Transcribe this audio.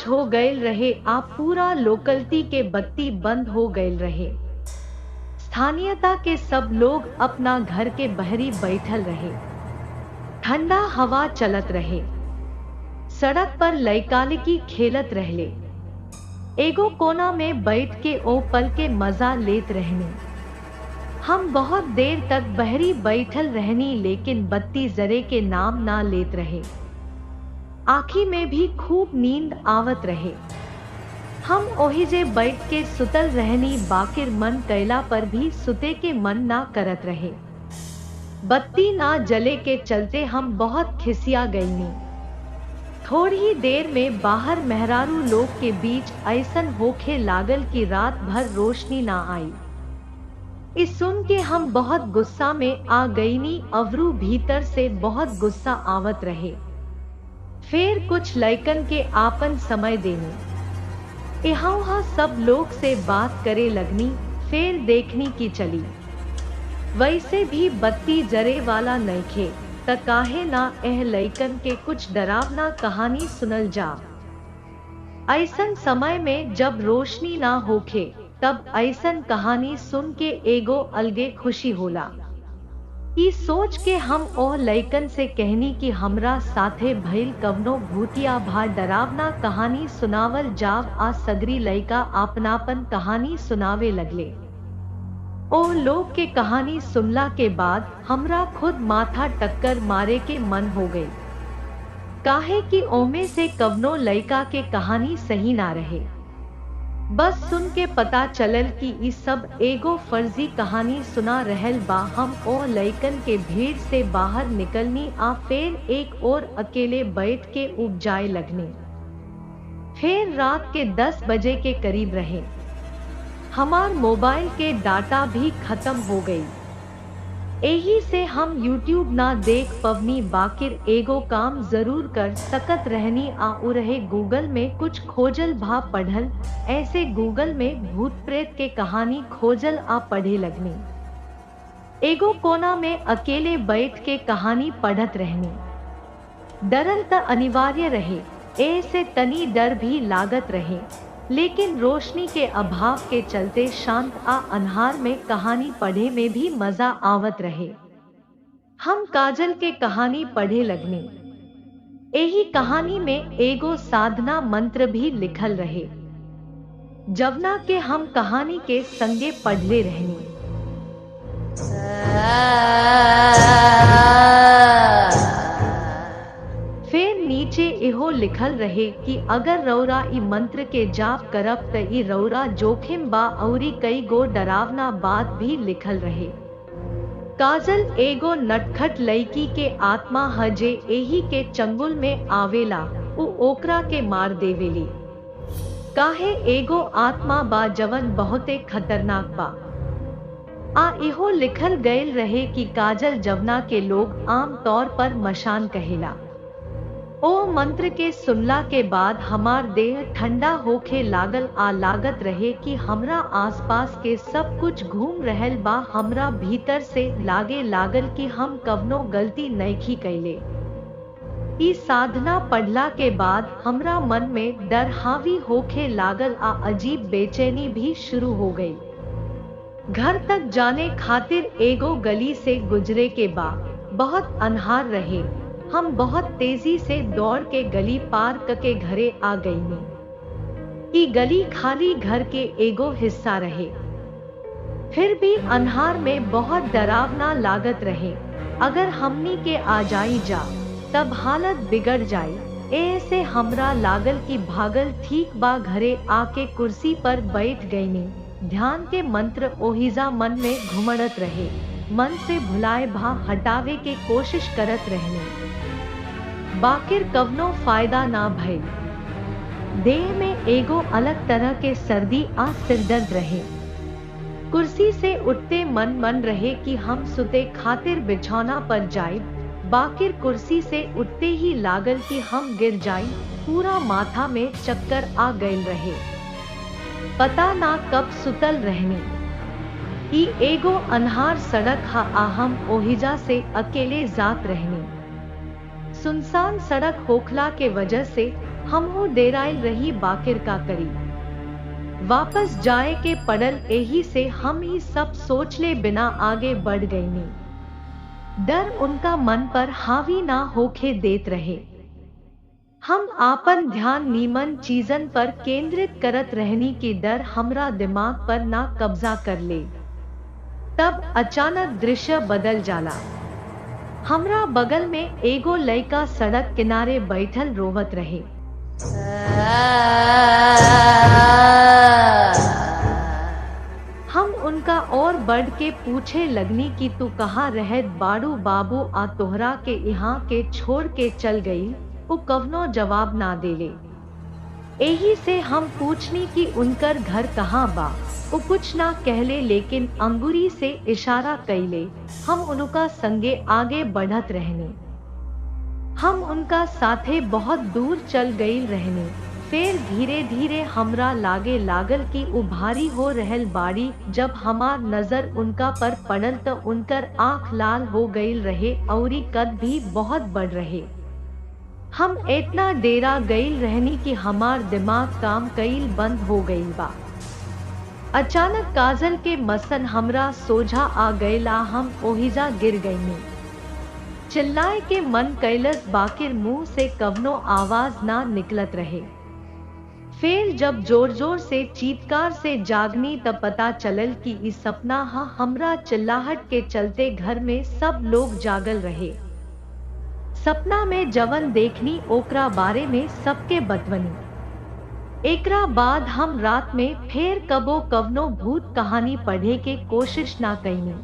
सांझ हो गए रहे आ पूरा लोकलिटी के बत्ती बंद हो गए रहे। स्थानीयता के सब लोग अपना घर के बहरी बैठल रहे। ठंडा हवा चलत रहे। सड़क पर लइकालिकी खेलत रहले। एगो कोना में बैठ के ओ पल के मजा लेत रहनी। हम बहुत देर तक बहरी बैठल रहनी लेकिन बत्ती जरे के नाम ना लेत रहे। आँखी में भी खूब नींद आवत रहे। हम ओहिजे बैठ के सुतल रहनी बाकिर मन कैला पर भी सुते के मन ना करत रहे। बत्ती ना जले के चलते हम बहुत खिसिया गईनी। थोड़ी देर में बाहर मेहरारू लोग के बीच ऐसन होखे लागल कि रात भर रोशनी ना आई। इस सुन के हम बहुत गुस्सा में आ गईनी। अवरू भीतर से बहुत गुस्सा आवत रहे। फिर कुछ लइकन के आपन समय देनी। यहाँ सब लोग से बात करे लगनी। फिर देखनी की चली वैसे भी बत्ती जरे वाला नइखे त काहे ना एह लइकन के कुछ डरावना कहानी सुनल जा। ऐसन समय में जब रोशनी ना होखे तब ऐसन कहानी सुन के एगो अलगे खुशी होला। ई सोच के हम ओह लइकन से कहनी कि हमरा साथे भइल कवनो भूतिया भा डरावना कहानी सुनावल जाव आ सगरी लइका आपनापन कहानी सुनावे लगले। ओह लोग के कहानी सुनला के बाद हमरा खुद माथा टक्कर मारे के मन हो गई। काहे कि ओमे से कवनो लइका के कहानी सही ना रहे। बस सुन के पता चलल कि ई सब एगो फर्जी कहानी सुना रहल बा। हम ओ लइकन के भीड़ से बाहर निकलनी आ फिर एक और अकेले बैठ के उब जाए लगनी। फिर रात के 10 बजे के करीब रहे। हमार मोबाइल के डाटा भी खत्म हो गई। एही से हम YouTube ना देख पवनी बाकिर एगो काम जरूर कर सकत रहनी आ उरहे गूगल में कुछ खोजल भा पढ़ल। ऐसे गूगल में भूत प्रेत के कहानी खोजल आ पढ़े लगनी। एगो कोना में अकेले बैठ के कहानी पढ़त रहनी। डरल त अनिवार्य रहे। ऐसे तनी डर भी लागत रहे लेकिन रोशनी के अभाव के चलते शांत आ अन्हार में कहानी पढ़े में भी मजा आवत रहे। हम काजल के कहानी पढ़े लगनी। एही कहानी में एगो साधना मंत्र भी लिखल रहे जवना के हम कहानी के संगे पढ़ले रहनी। फिर नीचे इहो लिखल रहे कि अगर रौरा ई मंत्र के जाप करब त ई रौरा जोखिम बा औरी कई गो डरावना बात भी लिखल रहे। काजल एगो नटखट लड़की के आत्मा ह जे एही के चंगुल में आवेला उ ओकरा के मार देवेली। काहे एगो आत्मा बा जवन बहुते खतरनाक बा। आ इहो लिखल गयल रहे कि काजल जवना के लोग आम तौर पर मशान कहेला। ओ मंत्र के सुनला के बाद हमार देह ठंडा होके लागल आ लागत रहे कि हमरा आसपास के सब कुछ घूम रहल बा। हमरा भीतर से लागे लागल कि हम कवनो गलती नइखी कैले। ई साधना पढ़ला के बाद हमरा मन में डर हावी होके लागल आ अजीब बेचैनी भी शुरू हो गई। घर तक जाने खातिर एगो गली से गुजरे के बाद बहुत अन्हार रहे। हम बहुत तेजी से दौड़ के गली पार करके घरे आ गईनी। ई गली खाली घर के एगो हिस्सा रहे। फिर भी अन्हार में बहुत डरावना लागत रहे। अगर हमनी के आ जाई जा तब हालत बिगड़ जाई। ऐसे हमरा लागल कि भागल ठीक बा। घरे आके कुर्सी पर बैठ गईनी। ध्यान के मंत्र ओहिजा मन में घुमड़त रहे। मन से भुलाए भा हटावे के कोशिश करत रहने बाकिर कवनो फायदा ना भइल। देह में एगो अलग तरह के सर्दी आ सिरदर्द रहे। कुर्सी से उठते मन रहे कि हम सुते खातिर बिछौना पर जाए। बाकिर कुर्सी से उठते ही लागल कि हम गिर जाई। पूरा माथा में चक्कर आ गइल रहे। पता ना कब सुतल रहनी। ई एगो अन्हार सड़क हा आ हम ओहिजा से अकेले जात रहनी। सुनसान सड़क होखला के वजह से हमहू डेराइल रही बाकिर का करी वापस जाए के पड़ल, यही से हम ही सब सोच ले बिना आगे बढ़ गईनी। डर उनका मन पर हावी ना होके देत रहे। हम आपन ध्यान नीमन चीजन पर केंद्रित करत रहनी की डर हमरा दिमाग पर ना कब्जा कर ले। तब अचानक दृश्य बदल जाला। हमरा बगल में एगो लड़का सड़क किनारे बैठल रोवत रहे। हम उनका और बढ़ के पूछे लगनी कि तू कहाँ रहत बाड़ू बाबू, आ तोहरा के यहाँ के छोड़ के चल गई। वो कवनो जवाब ना देले। यही से हम पूछनी कि उनकर घर कहाँ बा। वो कुछ ना कहले, लेकिन अंगुरी से इशारा कैले। हम उनका संगे आगे बढ़त रहने। हम उनका साथे बहुत दूर चल गई रहने। फिर धीरे धीरे हमरा लागे लागल कि उ भारी हो रहल बाड़ी। जब हमार नजर उनका पर पड़ल तो उनकर आँख लाल हो गई रहे और कद भी बहुत बढ़ रहे। हम इतना डेरा गईल रहनी कि हमार दिमाग काम कईल बंद हो गईल बा। अचानक काजल के मसन हमरा सोझा आ गईला। हम ओहिजा गिर गईनी। चिल्लाए के मन कैलस, बाकिर मुंह से कवनो आवाज ना निकलत रहे। फिर जब जोर जोर से चीत्कार से जागनी तब पता चलल कि इस सपना हा। हमरा चिल्लाहट के चलते घर में सब लोग जागल रहे। सपना में जवन देखनी ओकरा बारे में सबके बतवनी। एकरा बाद हम रात में फिर कबो कवनो भूत कहानी पढ़े के कोशिश ना कईनी।